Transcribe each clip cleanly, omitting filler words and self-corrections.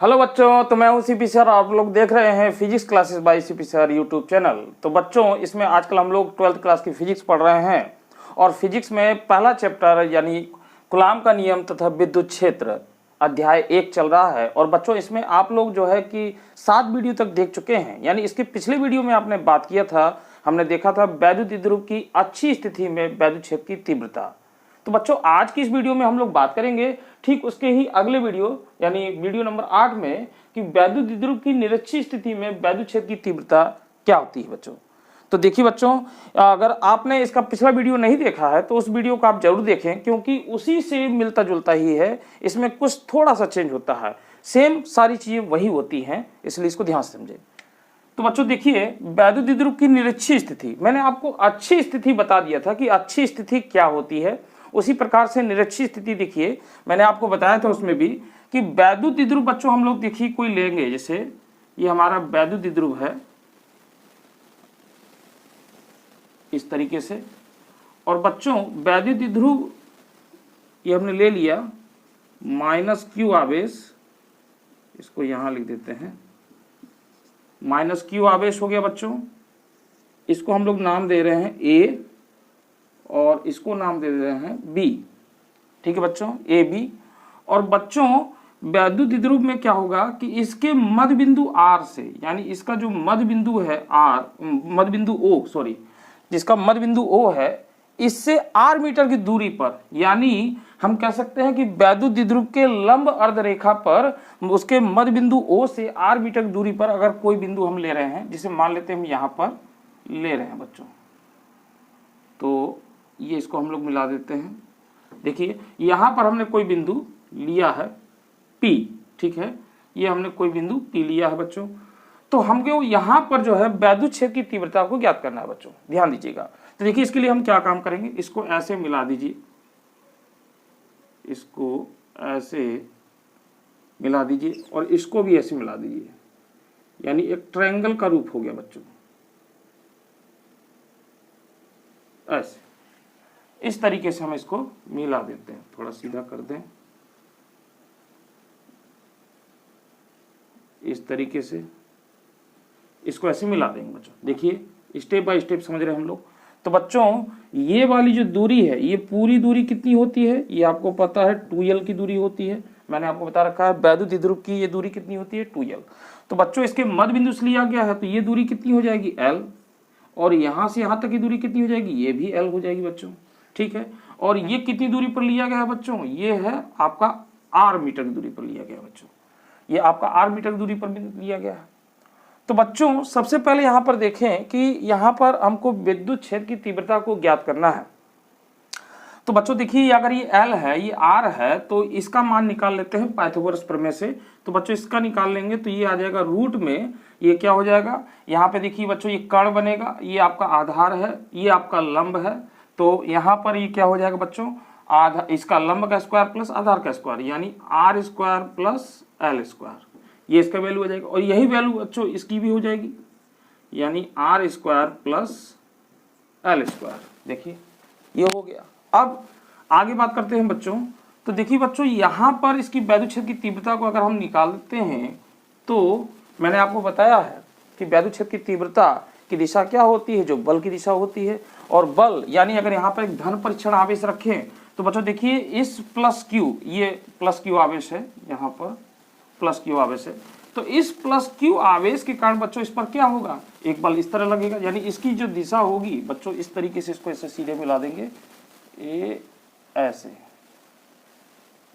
Hello बच्चों, तो मैं हूं सीपी सर। आप लोग देख रहे हैं physics classes bye CP sir YouTube channel. तो बच्चों, इसमें आजकल हम लोग 12th क्लास की फिजिक्स पढ़ रहे हैं और फिजिक्स में पहला चैप्टर यानी कूलाम का नियम तथा विद्युत क्षेत्र अध्याय 1 चल रहा है। और बच्चों, इसमें आप लोग जो है कि 7 वीडियो तक देख चुके हैं। यानी इसके पिछले वीडियो में आपने बात किया था, हमने देखा था वैद्युत द्विध्रुव की अच्छी स्थिति में वैद्युत क्षेत्र की तीव्रता। तो बच्चों, आज की इस वीडियो में हम लोग बात करेंगे ठीक उसके ही अगले वीडियो यानी वीडियो नंबर 8 में कि वैद्युत द्विध्रुव की निरक्षीय स्थिति में वैद्युत क्षेत्र की तीव्रता क्या होती है बच्चों। तो देखिए बच्चों, अगर आपने इसका पिछला वीडियो नहीं देखा है तो उस वीडियो को आप जरूर देखें, क्योंकि उसी से मिलता जुलता ही है। इसमें कुछ थोड़ा सा चेंज होता है, सेम सारी चीजें वही होती हैं, इसलिए इसको ध्यान से समझें। तो बच्चों देखिए, वैद्युत द्विध्रुव की निरक्षीय स्थिति, मैंने आपको अच्छी स्थिति बता दिया था कि अच्छी स्थिति क्या होती है। उसी प्रकार से निरक्षीय स्थिति देखिए, मैंने आपको बताया था उसमें भी कि वैद्युत द्विध्रुव बच्चों हम लोग देखिए कोई लेंगे, जैसे ये हमारा वैद्युत द्विध्रुव है इस तरीके से। और बच्चों वैद्युत द्विध्रुव ये हमने ले लिया -q आवेश, इसको यहां लिख देते हैं -q आवेश हो गया बच्चों। इसको हम लोग नाम दे रहे हैं A और इसको नाम दे रहे हैं B। ठीक है बच्चों, AB। और बच्चों वैद्युत द्विध्रुव में क्या होगा कि इसके मध्य बिंदु R से, यानी इसका जो मध्य बिंदु है R, मध्य बिंदु O, सॉरी, जिसका मध्य बिंदु O है, इससे R मीटर की दूरी पर, यानी हम कह सकते हैं कि वैद्युत द्विध्रुव के लंब अर्धरेखा पर उसके मध्य बिंदु O से R मीटर की दूरी पर अगर कोई बिंदु हम ले रहे हैं, जिसे मान लेते हैं हम यहां पर ले रहे हैं बच्चों, तो ये इसको हम लोग मिला देते हैं। देखिए यहां पर हमने कोई बिंदु लिया है P, ठीक है, ये हमने कोई बिंदु P लिया है बच्चों। तो हमको यहां पर जो है वैद्युत क्षेत्र की तीव्रता को ज्ञात करना है बच्चों, ध्यान दीजिएगा। तो देखिए इसके लिए हम क्या काम करेंगे, इसको ऐसे मिला दीजिए, इसको ऐसे मिला दीजिए और इसको भी ऐसे मिला दीजिए, यानी एक ट्रायंगल का रूप हो गया बच्चों, ऐसे। इस तरीके से हम इसको मिला देते हैं, थोड़ा सीधा कर दें, इस तरीके से इसको ऐसे मिला देंगे बच्चों। देखिए स्टेप बाय स्टेप समझ रहे हैं हम लोग। तो बच्चों ये वाली जो दूरी है, ये पूरी दूरी कितनी होती है, ये आपको पता है 2l की दूरी होती है। मैंने आपको बता रखा है वैद्युत द्विध्रुव की ये दूरी कितनी होती है, 2l। तो बच्चों इसके मध्य बिंदु से लिया गया है, तो ये दूरी कितनी हो जाएगी, l। और यहां से यहां तक की दूरी कितनी हो जाएगी, ये भी l हो जाएगी बच्चों, ठीक है। और ये कितनी दूरी पर लिया गया है बच्चों, ये है आपका R मीटर की दूरी पर लिया गया है बच्चों, ये आपका R मीटर की दूरी पर लिया गया है। तो बच्चों सबसे पहले यहां पर देखें कि यहां पर हमको विद्युत क्षेत्र की तीव्रता को ज्ञात करना है। तो बच्चों देखिए, अगर ये L है, ये R है, तो इसका मान निकाल लेते हैं पाइथागोरस प्रमेय से। तो बच्चों इसका निकाल लेंगे तो ये आ जाएगा रूट में, ये क्या हो जाएगा, यहाँ पे देखिए बच्चों ये कर्ण बनेगा, ये आपका आधार है, ये आपका लंब है। तो यहाँ पर ये क्या हो जाएगा बच्चों, आधा इसका लंब का स्क्वायर प्लस आधार का स्क्वायर, यानी R square plus L square, ये इसका वैल्यू हो जाएगा। और यही वैल्यू बच्चों इसकी भी हो जाएगी, यानी R square plus L square. देखिए ये हो गया। अब आगे बात करते हैं बच्चों। तो देखिए बच्चों, यहाँ पर इसकी वैद्युत क्षेत्र की तीव्रता को अगर हम निकालते हैं, तो मैंने आपको बताया है कि वैद्युत क्षेत्र की तीव्रता की दिशा क्या होती है, जो बल की दिशा होती है। और बल यानी अगर यहाँ पर एक धन परीक्षण आवेश रखें, तो बच्चों देखिए इस प्लस Q, ये प्लस Q आवेश है, यहाँ पर प्लस Q आवेश है। तो इस प्लस Q आवेश के कारण बच्चों इस पर क्या होगा, एक बल इस तरह लगेगा, यानी इसकी जो दिशा होगी बच्चों इस तरीके से, इसको ऐसे सीधे मिला देंगे, ऐसे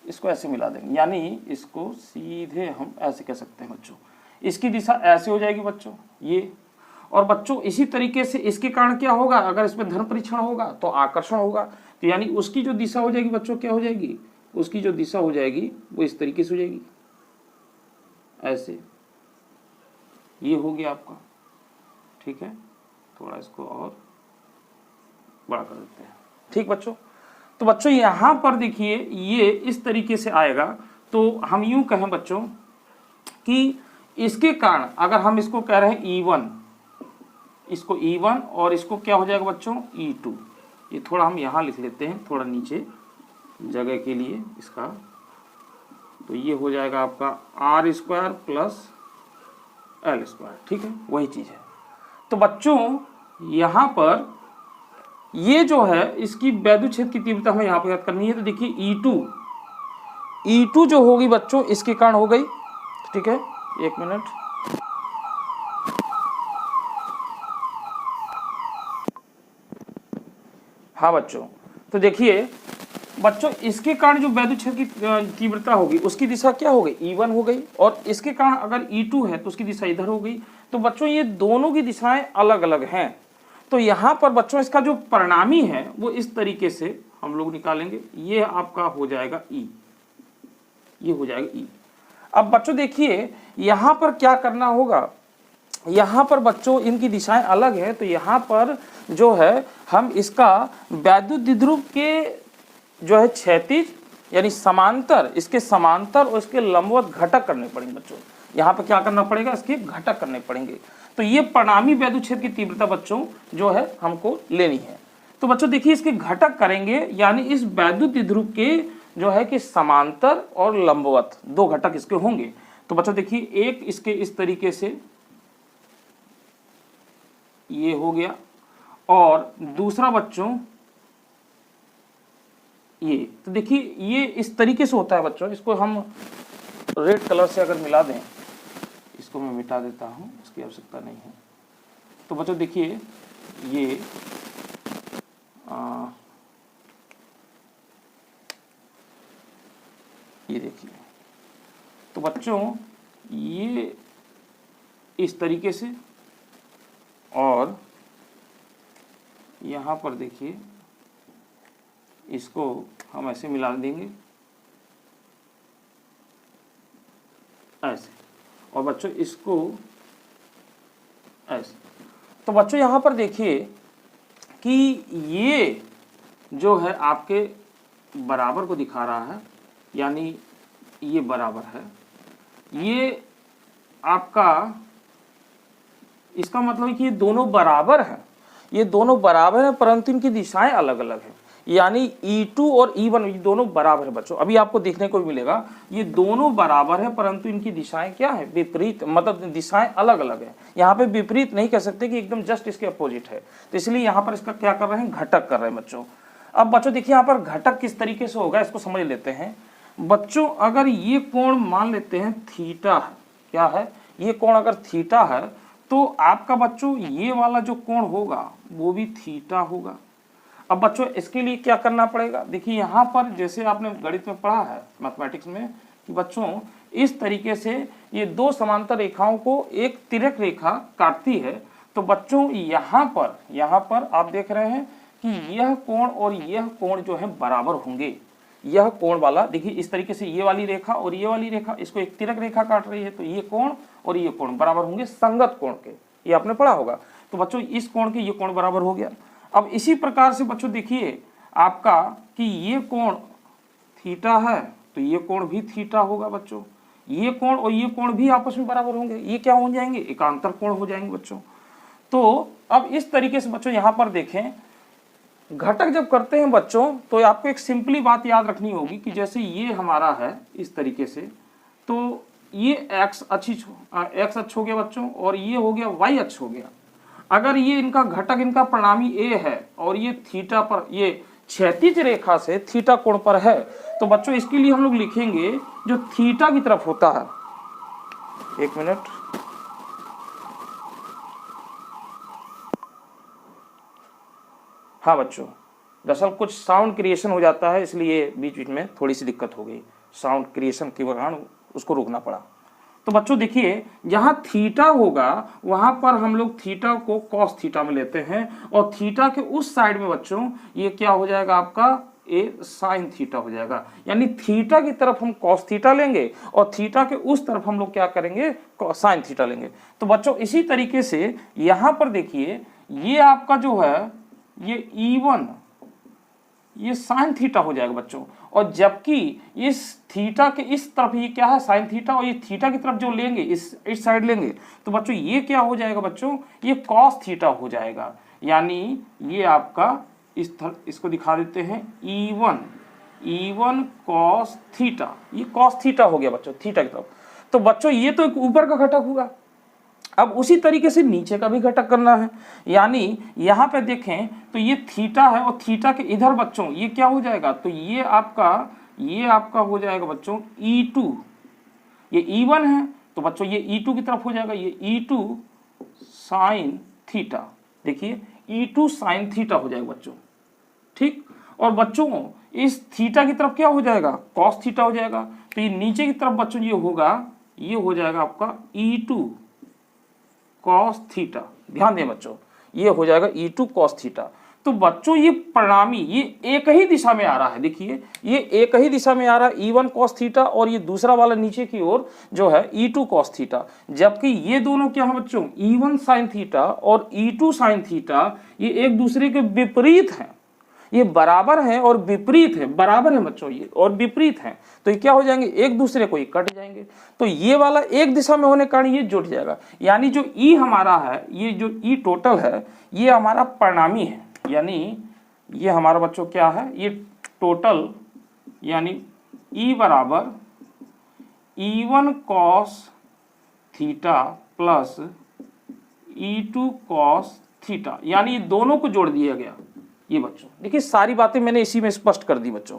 इसको ऐसे मिला देंगे, यानी इसको सीधे हम ऐसे कह सकते हैं बच्चों, इसकी दिशा ऐसे हो जाएगी बच्चों ये। और बच्चों इसी तरीके से इसके कारण क्या होगा, अगर इसमें धन परीक्षण होगा तो आकर्षण होगा, तो यानी उसकी जो दिशा हो जाएगी बच्चों क्या हो जाएगी, उसकी जो दिशा हो जाएगी वो इस तरीके से हो जाएगी, ऐसे। ये हो गया आपका, ठीक है। थोड़ा इसको और बड़ा कर देते हैं, ठीक बच्चों। तो बच्चों यहां पर देखिए ये इस तरीके से आएगा। तो हम यूं कहें बच्चों कि इसके कारण अगर हम इसको कह रहे हैं E1, इसको E1 और इसको क्या हो जाएगा बच्चों E2। ये थोड़ा हम यहां लिख लेते हैं, थोड़ा नीचे जगह के लिए इसका तो ये हो जाएगा आपका R square plus L square, ठीक है, वही चीज़ है। तो बच्चों यहाँ पर ये जो है इसकी वैद्युत क्षेत्र की तीव्रता हमें यहाँ पर याद करनी है। तो देखिए E2 जो होगी बच्चों इसके कारण हो गई, ठीक है, एक मिनट, हाँ बच्चों, तो देखिए बच्चों इसके कारण जो वैद्युत क्षेत्र की तीव्रता होगी उसकी दिशा क्या हो गई, E1 हो गई, और इसके कारण अगर E2 है तो उसकी दिशा इधर हो गई। तो बच्चों ये दोनों की दिशाएं अलग अलग हैं। तो यहाँ पर बच्चों इसका जो परिणामी है वो इस तरीके से हम लोग निकालेंगे, ये आपका हो जाएगा E, ये हो जाएगा E। अब बच्चों देखिए यहाँ पर क्या करना होगा, यहाँ पर बच्चों इनकी दिशाएं अलग है, तो यहाँ पर जो है हम इसका वैद्युत द्विध्रुव के जो है क्षैतिज यानी समांतर, इसके समांतर और इसके लंबवत घटक करने पड़ेंगे बच्चों। यहाँ पर क्या करना पड़ेगा, इसके घटक करने पड़ेंगे। तो ये परिणामी वैद्युत क्षेत्र की तीव्रता बच्चों जो है हमको लेनी है। तो बच्चों देखिए इसके घटक करेंगे, यानी इस वैद्युत द्विध्रुव के जो है कि समांतर और लंबवत दो घटक इसके होंगे। तो बच्चों देखिए एक इसके इस तरीके से ये हो गया, और दूसरा बच्चों ये, तो देखिए ये इस तरीके से होता है बच्चों। इसको हम रेड कलर से अगर मिला दें, इसको मैं मिटा देता हूं, इसकी आवश्यकता नहीं है। तो बच्चों देखिए ये देखिए, तो बच्चों ये इस तरीके से, और यहाँ पर देखिए इसको हम ऐसे मिला देंगे ऐसे, और बच्चों इसको ऐसे। तो बच्चों यहाँ पर देखिए कि ये जो है आपके बराबर को दिखा रहा है, यानी ये बराबर है, ये आपका इसका मतलब है कि ये दोनों बराबर हैं, ये दोनों बराबर हैं परंतु इनकी दिशाएं अलग अलग हैं। यानी E2 और E1 ये दोनों बराबर है बच्चों। अभी आपको देखने को मिलेगा ये दोनों बराबर है परंतु इनकी दिशाएं क्या है, विपरीत, मतलब दिशाएं अलग अलग है। यहाँ पे विपरीत नहीं कह सकते कि एकदम जस्ट इसके अपोजिट है। तो इसलिए यहाँ पर इसका क्या कर रहे हैं, घटक कर रहे हैं बच्चों। अब बच्चों देखिए यहाँ पर घटक किस तरीके से होगा इसको समझ लेते हैं बच्चों। अगर ये कोण मान लेते हैं थीटा है, क्या है, ये कोण अगर थीटा है तो आपका बच्चों ये वाला जो कोण होगा वो भी थीटा होगा। अब बच्चों इसके लिए क्या करना पड़ेगा, देखिए यहाँ पर जैसे आपने गणित में पढ़ा है मैथमेटिक्स में कि बच्चों इस तरीके से ये दो समांतर रेखाओं को एक तिर्यक रेखा काटती है। तो बच्चों यहाँ पर आप देख रहे हैं कि यह कोण और यह कोण जो है बराबर होंगे। यह कोण वाला देखिए इस तरीके से ये वाली रेखा और ये वाली रेखा इसको एक तिर्यक रेखा काट रही है, तो ये कोण और ये कोण बराबर होंगे संगत कोण के, ये आपने पढ़ा होगा। तो बच्चों इस कोण के ये कोण बराबर हो गया। अब इसी प्रकार से बच्चों देखिए आपका कि ये कोण थीटा है तो ये कोण भी थीटा होगा बच्चों, ये कोण और ये कोण भी आपस में बराबर होंगे, ये क्या हो जाएंगे, एकांतर कोण हो जाएंगे बच्चों। तो अब इस तरीके से बच्चों यहाँ पर देखें घटक जब करते हैं बच्चों तो आपको एक सिंपली बात याद रखनी होगी कि जैसे ये हमारा है इस तरीके से, तो ये एक्स अक्ष हो गया बच्चों और ये हो गया वाई अक्ष हो गया। अगर ये इनका घटक इनका परिणामी ए है और ये थीटा पर, ये क्षैतिज रेखा से थीटा कोण पर है, तो बच्चों इसके लिए हम लोग लिखेंगे जो थीटा की तरफ होता है, एक मिनट, हाँ बच्चों दरअसल कुछ साउंड क्रिएशन हो जाता है इसलिए बीच बीच में थोड़ी सी दिक्कत हो गई, साउंड क्रिएशन के कारण उसको रोकना पड़ा। तो बच्चों देखिए जहां थीटा होगा वहां पर हम लोग थीटा को कॉस थीटा में लेते हैं, और थीटा के उस साइड में बच्चों ये क्या हो जाएगा आपका ए साइन थीटा हो जाएगा। यानी थीटा की तरफ हम कॉस थीटा लेंगे और थीटा के उस तरफ हम लोग क्या करेंगे, साइन थीटा लेंगे। तो बच्चों इसी तरीके से यहां पर देखिए ये आपका जो है ये E1 ये साइन थीटा हो जाएगा बच्चों, और जबकि इस थीटा के इस तरफ ये क्या है साइन थीटा, और ये थीटा की तरफ जो लेंगे इस साइड लेंगे तो बच्चों ये क्या हो जाएगा बच्चों, ये कॉस थीटा हो जाएगा। यानी ये आपका इसको दिखा देते हैं E1 E1 cos थीटा, ये cos थीटा हो गया बच्चों, थीटा की तरफ। तो बच्चों ये तो एक ऊपर का घटक हुआ। अब उसी तरीके से नीचे का भी घटक करना है, यानी यहाँ पे देखें तो ये थीटा है और थीटा के इधर बच्चों ये क्या हो जाएगा, तो ये आपका हो जाएगा बच्चों E2, ये E1 है तो बच्चों ये E2 की तरफ हो जाएगा, ये E2 साइन थीटा, देखिए E2 साइन थीटा हो जाएगा बच्चों, ठीक। और बच्चों इस थीटा की तरफ क्या हो जाएगा, कॉस थीटा हो जाएगा। तो ये नीचे की तरफ बच्चों ये होगा, ये हो जाएगा आपका E2 कॉस थीटा, ध्यान दें बच्चों, ये हो जाएगा E2 कॉस थीटा। तो बच्चों ये परिणामी ये एक ही दिशा में आ रहा है, देखिए ये एक ही दिशा में आ रहा है E1 कॉस थीटा, और ये दूसरा वाला नीचे की ओर जो है E2 कॉस थीटा, जबकि ये दोनों क्या है बच्चों, E1 साइन थीटा और E2 साइन थीटा, ये एक दूसरे के विपरीत हैं, ये बराबर है और विपरीत है, बराबर है बच्चों ये और विपरीत है, तो ये क्या हो जाएंगे, एक दूसरे को ये कट जाएंगे। तो ये वाला एक दिशा में होने के कारण ये जुट जाएगा, यानी जो ई हमारा है, ये जो ई टोटल है ये हमारा परिणामी है, यानी ये हमारा बच्चों क्या है, ये टोटल, यानी ई बराबर E1 cos theta plus E2 cos theta, यानी ये दोनों को जोड़ दिया गया। ये बच्चों देखिए सारी बातें मैंने इसी में स्पष्ट कर दी बच्चों।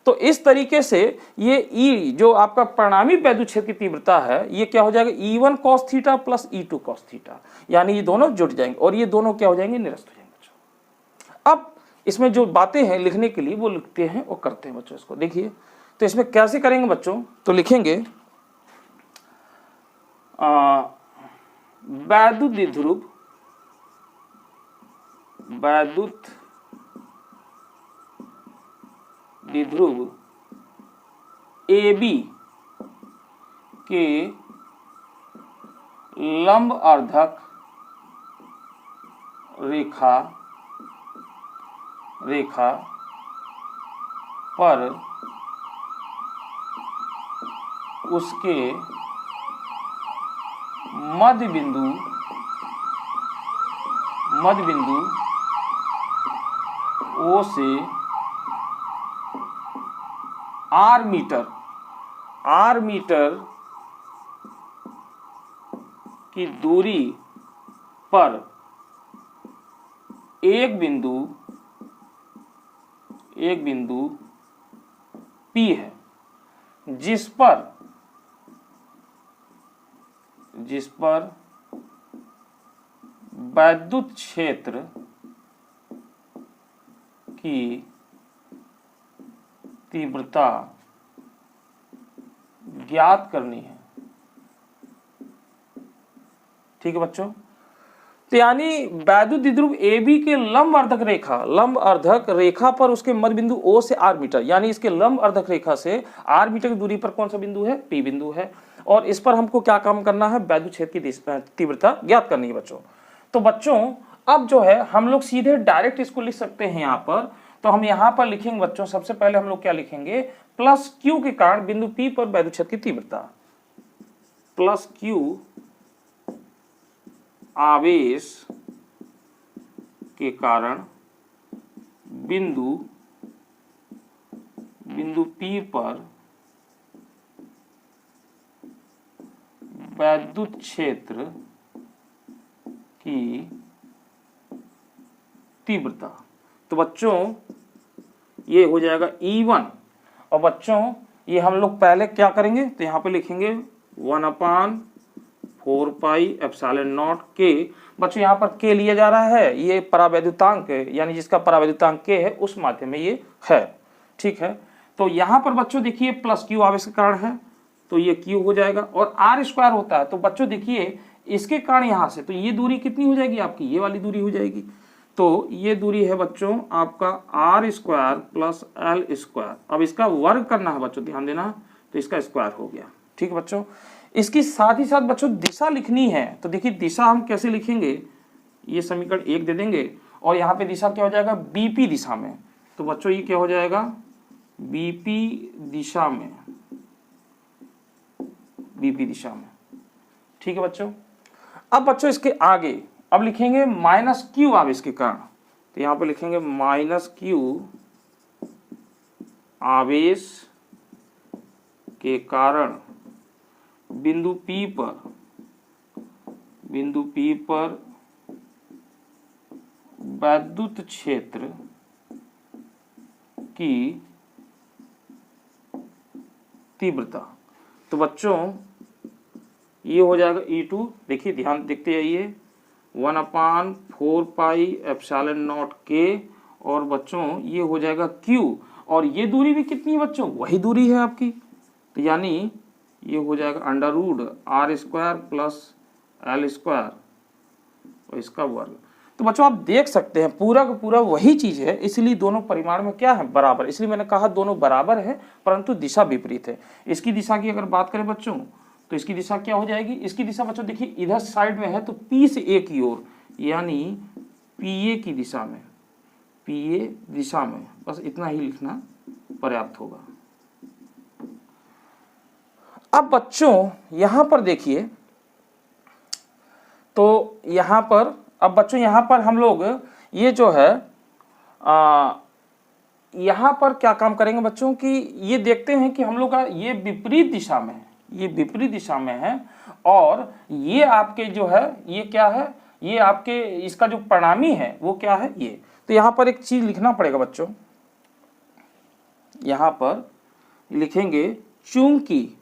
तो इस तरीके से ये ई जो आपका परिणामी वैद्युत क्षेत्र की तीव्रता है, ये क्या हो जाएगा, E1 cos theta plus E2 cos theta, यानी ये दोनों जुट जाएंगे और ये दोनों क्या हो जाएंगे, निरस्त हो जाएंगे बच्चों। अब इसमें जो बातें हैं लिखने के लिए वो लिखते हैं और करते हैं बच्चों। इसको देखिए तो इसमें कैसे करेंगे बच्चों, तो लिखेंगे वैद्युत द्विध्रुव, वैद्युत द्विध्रुव AB के लंब अर्धक रेखा पर उसके मध्य बिंदु O से R मीटर की दूरी पर एक बिंदु P है, जिस पर वैद्युत क्षेत्र की तीव्रता ज्ञात करनी है, ठीक है बच्चों। तो यानी वैद्युत द्विध्रुव AB के लंब अर्धक रेखा पर उसके मध्य बिंदु O से R मीटर, यानी इसके लंब अर्धक रेखा से R मीटर की दूरी पर कौन सा बिंदु है, P बिंदु है, और इस पर हमको क्या काम करना है, वैद्युत क्षेत्र की तीव्रता ज्ञात करनी है बच्चों। तो बच्चों अब जो है हम लोग सीधे डायरेक्ट इसको लिख सकते हैं यहाँ पर। तो हम यहाँ पर लिखेंगे बच्चों, सबसे पहले हम लोग क्या लिखेंगे, प्लस Q के कारण बिंदु P पर वैद्युत क्षेत्र की तीव्रता, प्लस Q आवेश के कारण बिंदु P पर वैद्युत क्षेत्र की तीव्रता। तो बच्चों ये हो जाएगा E1, और बच्चों ये हम लोग पहले क्या करेंगे, तो यहाँ पे लिखेंगे 1/4 पाई एप्सिलॉन नॉट के। बच्चों यहाँ पर के लिया जा रहा है, ये परावैद्युतांक यानी जिसका परावैद्युतांक के है उस माध्यम में ये है, ठीक है। तो यहाँ पर बच्चों देखिए प्लस Q आवेश के कारण है, तो ये Q हो जाएगा, और R² होता है। तो बच्चों देखिए इसके कारण यहाँ से तो ये दूरी कितनी हो जाएगी आपकी, ये वाली दूरी हो जाएगी। तो ये दूरी है बच्चों आपका R² प्लस L²। अब इसका वर्ग करना है बच्चों, ध्यान देना, तो इसका स्क्वायर हो गया, ठीक है बच्चों। इसकी साथ ही साथ बच्चों दिशा लिखनी है, तो देखिए दिशा हम कैसे लिखेंगे, ये समीकरण 1 दे देंगे, और यहाँ पे दिशा क्या हो जाएगा, BP दिशा में। तो बच्चों ये क्या हो जाएगा, BP दिशा में, BP दिशा में, ठीक है बच्चों। अब बच्चों इसके आगे अब लिखेंगे माइनस Q आवेश के कारण, तो यहाँ पे लिखेंगे माइनस Q आवेश के कारण बिंदु P पर वैद्युत क्षेत्र की तीव्रता। तो बच्चों ये हो जाएगा E2, देखिए ध्यान देखते जाइए, 1/4πε0K, और बच्चों ये हो जाएगा Q, और ये दूरी भी कितनी है बच्चों, वही दूरी है आपकी, तो यानी ये हो जाएगा √r² + l² और इसका वर्ग। तो बच्चों आप देख सकते हैं पूरा का पूरा वही चीज है, इसलिए दोनों परिमाण में क्या है, बराबर, इसलिए मैंने कहा दोनों बराबर है परंतु दिशा विपरीत है। इसकी दिशा की अगर बात करें बच्चों तो इसकी दिशा क्या हो जाएगी, इसकी दिशा बच्चों देखिए इधर साइड में है तो P से A की ओर, यानी PA की दिशा में, PA दिशा में, बस इतना ही लिखना पर्याप्त होगा। अब बच्चों यहां पर देखिए, तो यहां पर अब बच्चों यहां पर हम लोग ये जो है यहां पर क्या काम करेंगे बच्चों कि ये देखते हैं कि हम लोग का ये विपरीत दिशा में है, ये विपरीत दिशा में है, और ये आपके जो है ये क्या है, ये आपके इसका जो परिणामी है वो क्या है ये। तो यहां पर एक चीज लिखना पड़ेगा बच्चों, यहां पर लिखेंगे चूंकि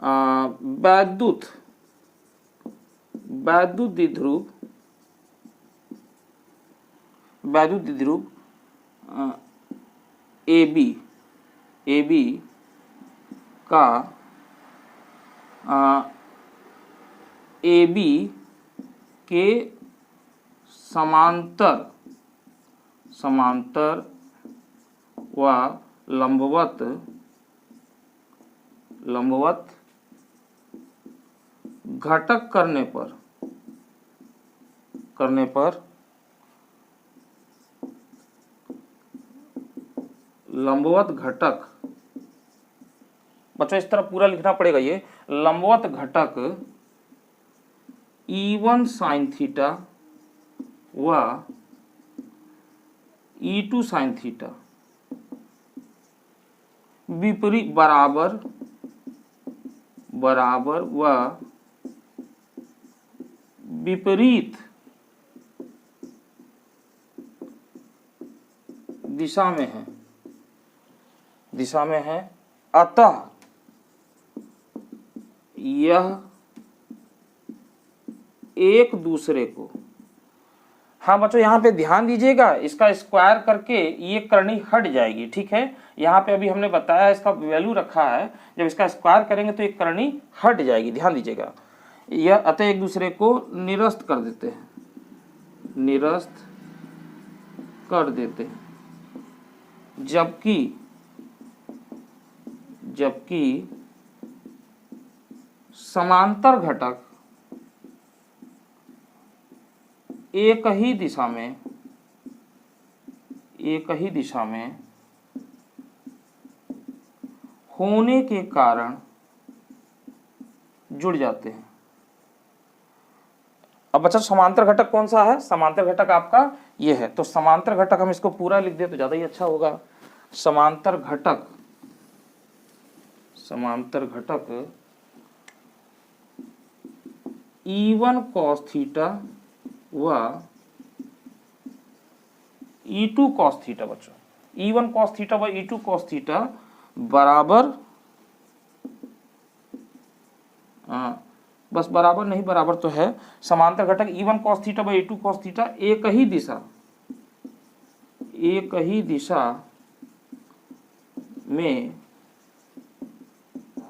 वैद्युत द्विध्रुव AB का AB के समांतर व लंबवत घटक करने पर लंबवत घटक, बच्चों इस तरह पूरा लिखना पड़ेगा, ये लंबवत घटक E1 sin थीटा व E2 sin थीटा बराबर व विपरीत दिशा में है, अतः यह एक दूसरे को, हाँ बच्चों यहाँ पे ध्यान दीजिएगा, इसका स्क्वायर करके ये करनी हट जाएगी, ठीक है, यहाँ पे अभी हमने बताया इसका वैल्यू रखा है, जब इसका स्क्वायर करेंगे तो ये करनी हट जाएगी, ध्यान दीजिएगा। यह अतः एक दूसरे को निरस्त कर देते हैं, जबकि समांतर घटक एक ही दिशा में होने के कारण जुड़ जाते हैं। अब बच्चा समांतर घटक कौन सा है, समांतर घटक आपका ये है, तो समांतर घटक हम इसको पूरा लिख दे तो ज्यादा ही अच्छा होगा। समांतर घटक E1 cos थीटा व E2 cos थीटा, बच्चों E1 cos थीटा व E2 cos थीटा बराबर, बस बराबर नहीं, बराबर तो है, समांतर घटक E1 cos थीटा व E2 cos थीटा एक ही दिशा में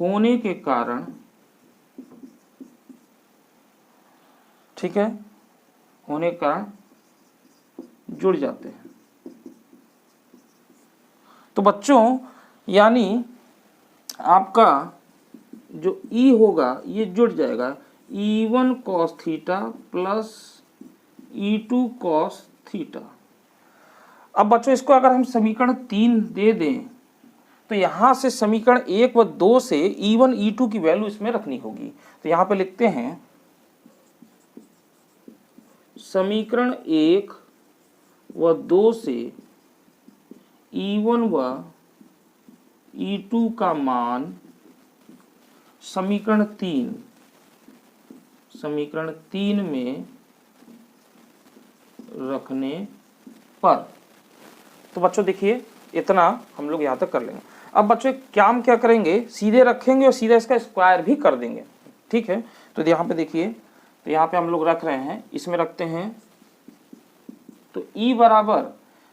होने के कारण, ठीक है, होने के कारण जुड़ जाते हैं। तो बच्चों यानी आपका जो E होगा ये जुड़ जाएगा, E1 cos theta plus E2 cos theta. अब बच्चों इसको अगर हम समीकरण 3 दे दें तो यहां से समीकरण 1 व 2 से E1 E2 की वैल्यू इसमें रखनी होगी, तो यहां पे लिखते हैं समीकरण 1 व 2 से E1 व E2 का मान समीकरण 3 में रखने पर। तो बच्चों देखिए इतना हम लोग यहाँ तक कर लेंगे। अब बच्चों काम क्या करेंगे, सीधे रखेंगे और सीधे इसका स्क्वायर भी कर देंगे, ठीक है। तो यहाँ पे देखिए, तो यहाँ पे हम लोग रख रहे हैं, इसमें रखते हैं तो E बराबर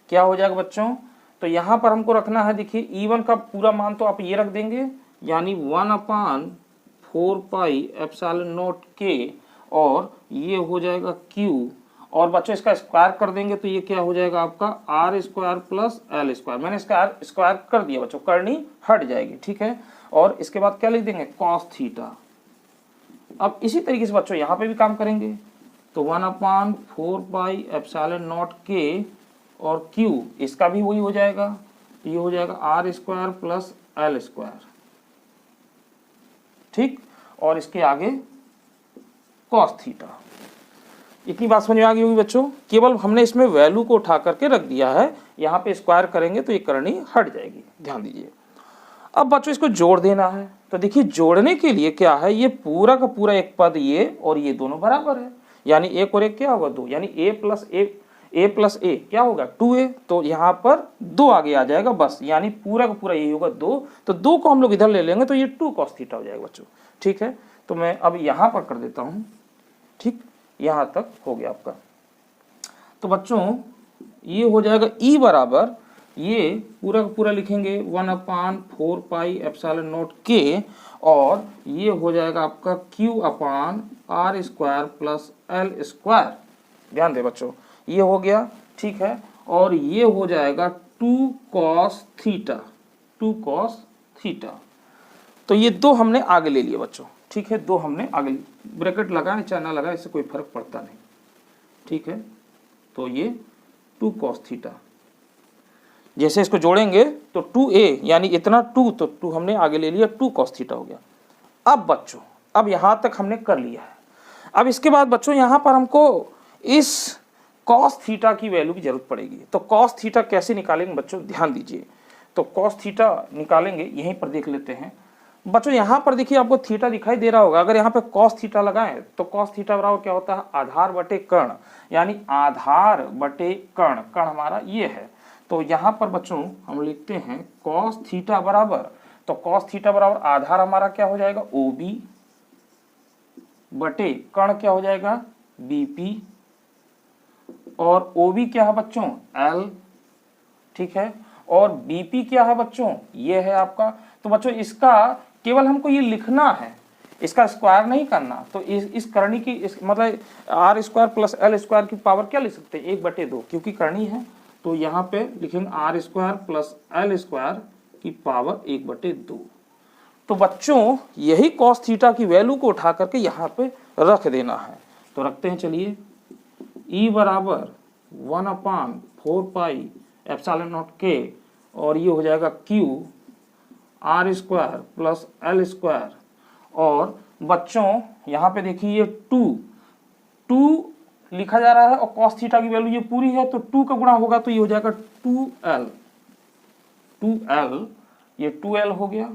क्या हो जाएगा बच्चों, तो यहाँ पर हमको रखना है, देखिए E1 का पूरा मान तो आप ये रख देंगे, यानी 1/4 पाई एप्सिलॉन नॉट K, और ये हो जाएगा Q, और बच्चों इसका स्क्वायर कर देंगे तो ये क्या हो जाएगा आपका R square plus L square. मैंने इसका स्क्वायर कर दिया बच्चों, करनी हट जाएगी, ठीक है। और इसके बाद क्या लिख देंगे, कॉस थीटा। अब इसी तरीके से बच्चों यहाँ पे भी काम करेंगे, तो 1/4 पाई एप्सिलॉन नॉट K और Q, इसका भी वही हो जाएगा, ये हो जाएगा R square plus L square, ठीक। और इसके आगे कॉस थीटा। इतनी बात समझ में आ गई होगी बच्चों। केवल हमने इसमें वैल्यू को उठा करके रख दिया है, यहाँ पे स्क्वायर करेंगे तो ये करनी हट जाएगी, ध्यान दीजिए। अब बच्चों इसको जोड़ देना है, तो देखिए जोड़ने के लिए क्या है, ये पूरा का पूरा एक पद ये और ये दोनों बराबर है, यानी 1 और 1 क्या होगा 2, यानी a प्लस a क्या होगा 2a, तो यहाँ पर 2 आगे आ जाएगा बस, यानी पूरा का पूरा यही होगा 2। तो 2 को हम लोग इधर ले लेंगे तो ये 2 cos थीटा हो जाएगा बच्चों, ठीक है। तो मैं अब यहाँ पर कर देता हूँ, ठीक, यहाँ तक हो गया आपका। तो बच्चों ये हो जाएगा E बराबर, ये पूरा का पूरा लिखेंगे 1/4 पाई एप्सिलॉन नॉट K, और ये हो जाएगा आपका Q/R square plus L square. ध्यान दे बच्चों, ये हो गया, ठीक है। और ये हो जाएगा 2 cos थीटा। तो ये 2 हमने आगे ले लिए बच्चों, ठीक है, 2 हमने आगे, ब्रैकेट लगाए चाहे ना लगाए इससे कोई फर्क पड़ता नहीं, ठीक है। तो ये 2 cos थीटा, जैसे इसको जोड़ेंगे तो 2a यानी इतना 2, तो 2 हमने आगे ले लिया, 2 cos थीटा हो गया। अब बच्चों अब यहाँ तक हमने कर लिया है। अब इसके बाद बच्चों यहाँ पर हमको इस cos थीटा की वैल्यू की जरूरत पड़ेगी। तो cos थीटा कैसे निकालेंगे बच्चों, ध्यान दीजिए। तो cos थीटा निकालेंगे, यहीं पर देख लेते हैं बच्चों। यहाँ पर देखिए आपको थीटा दिखाई दे रहा होगा, अगर यहाँ पे cos थीटा लगाएं तो cos थीटा बराबर क्या होता है, आधार बटे कर्ण, यानी आधार बटे कर्ण, कर्ण हमारा ये है। तो यहाँ पर बच्चों हम लिखते हैं cos थीटा बराबर, तो cos थीटा बराबर आधार हमारा क्या हो जाएगा OB बटे कर्ण क्या हो जाएगा BP, और OB क्या है बच्चों L, ठीक है, और BP क्या है बच्चों, ये है आपका। तो बच्चों इसका केवल हमको ये लिखना है, इसका स्क्वायर नहीं करना। तो इस करनी की मतलब R square plus L square की पावर क्या लिख सकते हैं 1/2, क्योंकि करनी है। तो यहाँ पे लिखेंगे R square plus L square की पावर 1/2। तो बच्चों यही cos थीटा की वैल्यू को उठा करके यहाँ पे रख देना है। तो रखते हैं, चलिए E बराबर 1/4 पाई एप्सिलॉन नॉट K, और ये हो जाएगा Q R square plus L square. और बच्चों यहाँ पे देखिए ये 2 लिखा जा रहा है, और cos थीटा की वैल्यू ये पूरी है, तो 2 का गुणा होगा तो ये हो जाएगा 2L, ये 2L हो गया,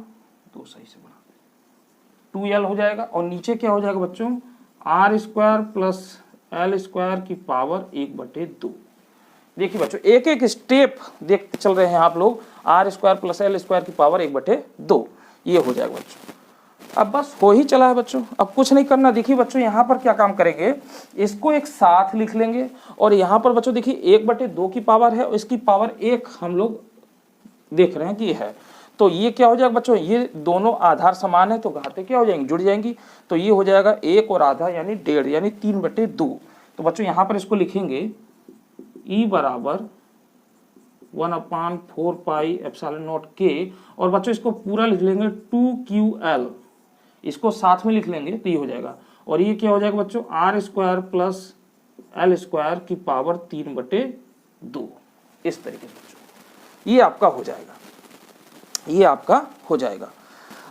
तो सही से बना 2L हो जाएगा। और नीचे क्या हो जाएगा बच्चों, R square plus L square की पावर 1/2। देखिए बच्चों एक एक स्टेप देखते चल रहे हैं आप लोग, R square plus L square की पावर 1/2, ये हो जाएगा बच्चों। अब बस हो ही चला है बच्चों, अब कुछ नहीं करना। देखिए बच्चों यहाँ पर क्या काम करेंगे, इसको एक साथ लिख लेंगे, और यहाँ पर बच्चों देखिए 1/2 की पावर है और इसकी पावर 1 हम लोग देख रहे हैं कि ये है। तो ये क्या हो जाएगा बच्चों, ये दोनों आधार समान है तो घातें क्या हो जाएंगी, जुड़ जाएंगी। तो ये हो जाएगा 1 और आधा यानी 1.5, यानी 3/2। तो बच्चों यहाँ पर इसको लिखेंगे E बराबर 1/4 पाई एप्सिलॉन नॉट K, और बच्चों इसको पूरा लिख लेंगे 2QL, इसको साथ में लिख लेंगे तो ये हो जाएगा। और ये क्या हो जाएगा बच्चों, R square plus L square की पावर 3/2। इस तरीके से बच्चों ये आपका हो जाएगा, ये आपका हो जाएगा।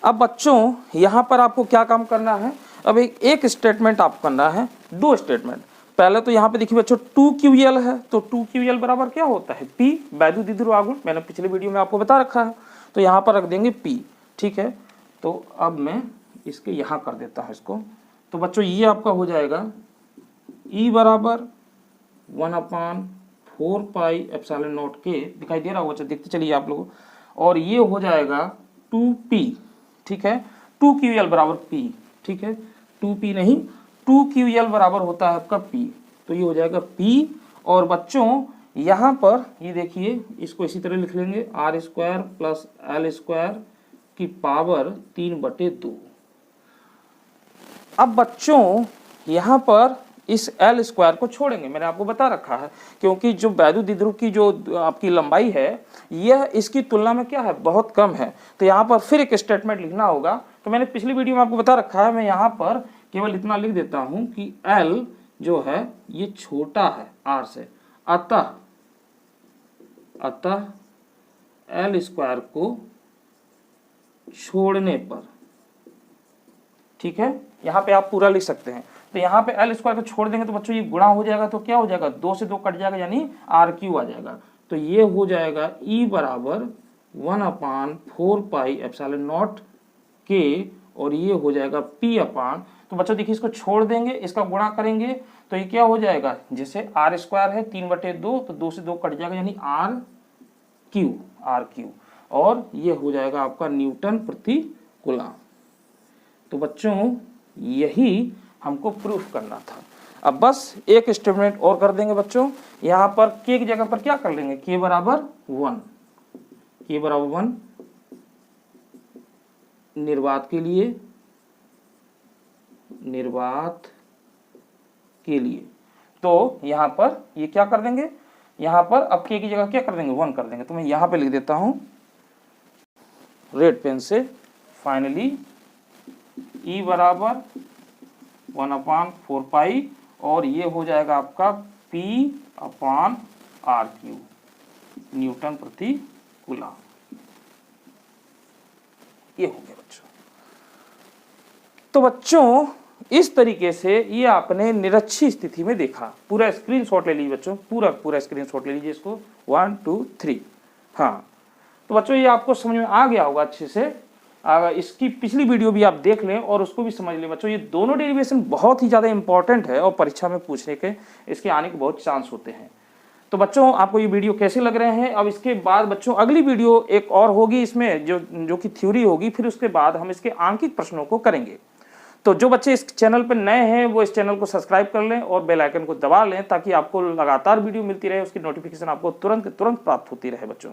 अब बच्चों यहाँ पर आपको क्या काम करना है, अब एक स्टेटमेंट आप करना है, 2 स्टेटमेंट। पहले तो यहाँ पे देखिए बच्चों 2QL है, तो 2QL बराबर क्या होता है P, वैद्युत द्विध्रुव आघूर्ण, मैंने पिछले वीडियो में आपको बता रखा है। तो यहाँ पर रख देंगे P, ठीक है। तो अब मैं इसके यहाँ कर देता हूँ इसको। तो बच्चों ये आपका हो जाएगा E बराबर 1/4 पाई एप्सिलॉन नॉट के, दिखाई दे रहा होगा, देखते चलिए आप लोग। और ये हो जाएगा 2P, ठीक है। 2QL बराबर P, ठीक है। 2P नहीं, 2QL बराबर होता है आपका P, तो ये हो जाएगा P। और बच्चों यहाँ पर ये देखिए, इसको इसी तरह लिख लेंगे R² प्लस L² की पावर 3/2। अब बच्चों यहाँ पर इस L² को छोड़ेंगे, मैंने आपको बता रखा है, क्योंकि जो वैद्युत द्विध्रुव की जो आपकी लंबाई है यह इसकी तुलना में क्या है, बहुत कम है। तो यहाँ पर फिर एक स्टेटमेंट लिखना होगा। तो मैंने पिछली वीडियो में आपको बता रखा है, मैं यहाँ पर केवल इतना लिख देता हूँ कि L जो है ये छोटा है R से, अतः L² को छोड़ने पर, ठीक है, यहाँ पे आप पूरा लिख सकते हैं। तो यहाँ पे L² को छोड़ देंगे तो बच्चों ये गुणा हो जाएगा, तो क्या हो जाएगा, 2 से 2 कट जाएगा, यानी RQ आ जाएगा। तो ये हो जाएगा E बराबर 1/4 पाई एप्सिलॉन नॉट के, और ये हो जाएगा P अपान, तो बच्चों देखिए इसको छोड़ देंगे, इसका गुणा करेंगे तो ये क्या हो जाएगा, जैसे R² है 3/2, तो 2 से 2 कट जाएगा, यानी RQ, और ये हो जाएगा आपका न्यूटन प्रति कूलम। तो बच्चों यही हमको प्रूफ करना था। अब बस एक स्टेटमेंट और कर देंगे बच्चों, यहाँ पर K की जगह पर क्या कर लेंगे, K बराबर 1, निर्वात के लिए, तो यहाँ पर ये क्या कर देंगे, यहाँ पर अब K की जगह क्या कर देंगे, 1 कर देंगे। तो मैं यहाँ पे लिख देता हूं रेड पेन से, फाइनली E बराबर 1/4 पाई, और ये हो जाएगा आपका P अपान RQ, न्यूटन प्रति कूलम। ये हो गया बच्चों। तो बच्चों इस तरीके से ये आपने निरक्षी स्थिति में देखा। पूरा स्क्रीनशॉट ले लीजिए बच्चों, पूरा स्क्रीनशॉट ले लीजिए इसको, 1 2 3। हाँ, तो बच्चों ये आपको समझ में आ गया होगा अच्छे से। इसकी पिछली वीडियो भी आप देख लें और उसको भी समझ लें बच्चों। ये दोनों डेरिवेशन बहुत ही ज़्यादा इंपॉर्टेंट है और परीक्षा में पूछने के, इसके आने के बहुत चांस होते हैं। तो बच्चों आपको ये वीडियो कैसे लग रहे हैं। अब इसके बाद बच्चों अगली वीडियो एक और होगी, इसमें जो कि थ्योरी होगी, फिर उसके बाद हम इसके आंकिक प्रश्नों को करेंगे। तो जो बच्चे इस चैनल पर नए हैं वो इस चैनल को सब्सक्राइब कर लें और बेल आइकन को दबा लें, ताकि आपको लगातार वीडियो मिलती रहे, उसकी नोटिफिकेशन आपको तुरंत प्राप्त होती रहे बच्चों।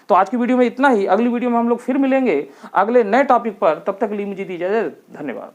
तो आज की वीडियो में इतना ही, अगली वीडियो में हम लोग फिर मिलेंगे अगले नए टॉपिक पर। तब तक के लिए मुझे दी इजाजत, धन्यवाद।